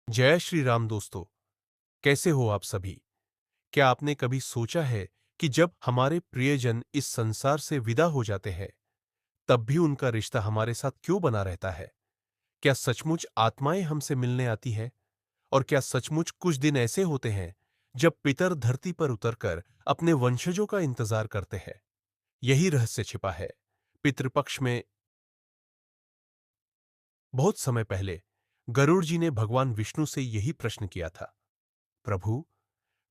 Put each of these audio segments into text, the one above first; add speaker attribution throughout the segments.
Speaker 1: जय श्री राम दोस्तों। कैसे हो आप सभी? क्या आपने कभी सोचा है कि जब हमारे प्रियजन इस संसार से विदा हो जाते हैं, तब भी उनका रिश्ता हमारे साथ क्यों बना रहता है? क्या सचमुच आत्माएं हमसे मिलने आती है? और क्या सचमुच कुछ दिन ऐसे होते हैं जब पितर धरती पर उतरकर अपने वंशजों का इंतजार करते हैं? यही रहस्य छिपा है पितृपक्ष में। बहुत समय पहले गरुड़ जी ने भगवान विष्णु से यही प्रश्न किया था। प्रभु,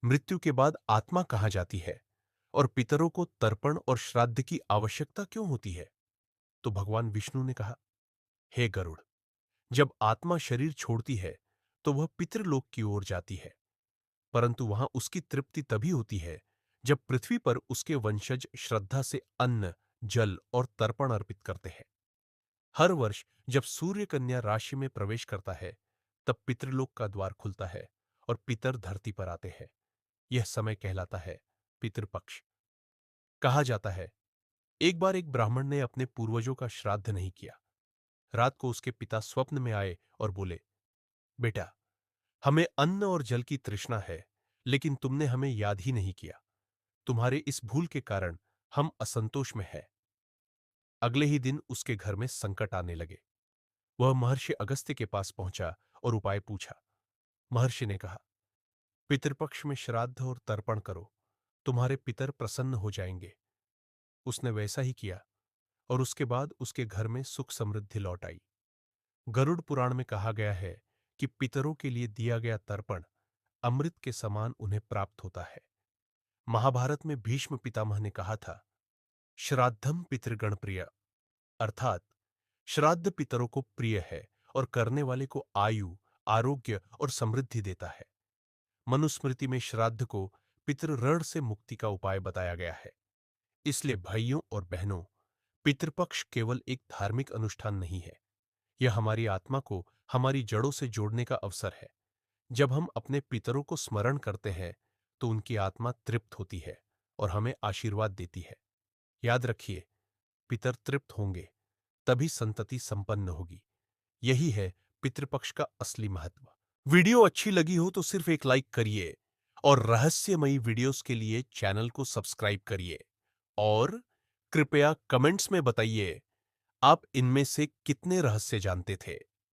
Speaker 1: मृत्यु के बाद आत्मा कहाँ जाती है और पितरों को तर्पण और श्राद्ध की आवश्यकता क्यों होती है? तो भगवान विष्णु ने कहा, हे गरुड़, जब आत्मा शरीर छोड़ती है तो वह पितृलोक की ओर जाती है, परंतु वहां उसकी तृप्ति तभी होती है जब पृथ्वी पर उसके वंशज श्रद्धा से अन्न, जल और तर्पण अर्पित करते हैं। हर वर्ष जब सूर्य कन्या राशि में प्रवेश करता है, तब पितृलोक का द्वार खुलता है और पितर धरती पर आते हैं। यह समय कहलाता है पितृपक्ष। कहा जाता है, एक बार एक ब्राह्मण ने अपने पूर्वजों का श्राद्ध नहीं किया। रात को उसके पिता स्वप्न में आए और बोले, बेटा, हमें अन्न और जल की तृष्णा है, लेकिन तुमने हमें याद ही नहीं किया। तुम्हारे इस भूल के कारण हम असंतोष में हैं। अगले ही दिन उसके घर में संकट आने लगे। वह महर्षि अगस्त्य के पास पहुंचा और उपाय पूछा। महर्षि ने कहा, पितृपक्ष में श्राद्ध और तर्पण करो, तुम्हारे पितर प्रसन्न हो जाएंगे। उसने वैसा ही किया और उसके बाद उसके घर में सुख समृद्धि लौट आई। गरुड़ पुराण में कहा गया है कि पितरों के लिए दिया गया तर्पण अमृत के समान उन्हें प्राप्त होता है। महाभारत में भीष्म पितामह ने कहा था, श्राद्धम पितृगण प्रिय, अर्थात श्राद्ध पितरों को प्रिय है और करने वाले को आयु, आरोग्य और समृद्धि देता है। मनुस्मृति में श्राद्ध को पितृ ऋण से मुक्ति का उपाय बताया गया है। इसलिए भाइयों और बहनों, पितृपक्ष केवल एक धार्मिक अनुष्ठान नहीं है, यह हमारी आत्मा को हमारी जड़ों से जोड़ने का अवसर है। जब हम अपने पितरों को स्मरण करते हैं, तो उनकी आत्मा तृप्त होती है और हमें आशीर्वाद देती है। याद रखिए, पितर तृप्त होंगे, तभी संतति संपन्न होगी। यही है पितृपक्ष का असली महत्व। वीडियो अच्छी लगी हो तो सिर्फ एक लाइक करिए और रहस्यमयी वीडियोस के लिए चैनल को सब्सक्राइब करिए। और कृपया कमेंट्स में बताइए, आप इनमें से कितने रहस्य जानते थे?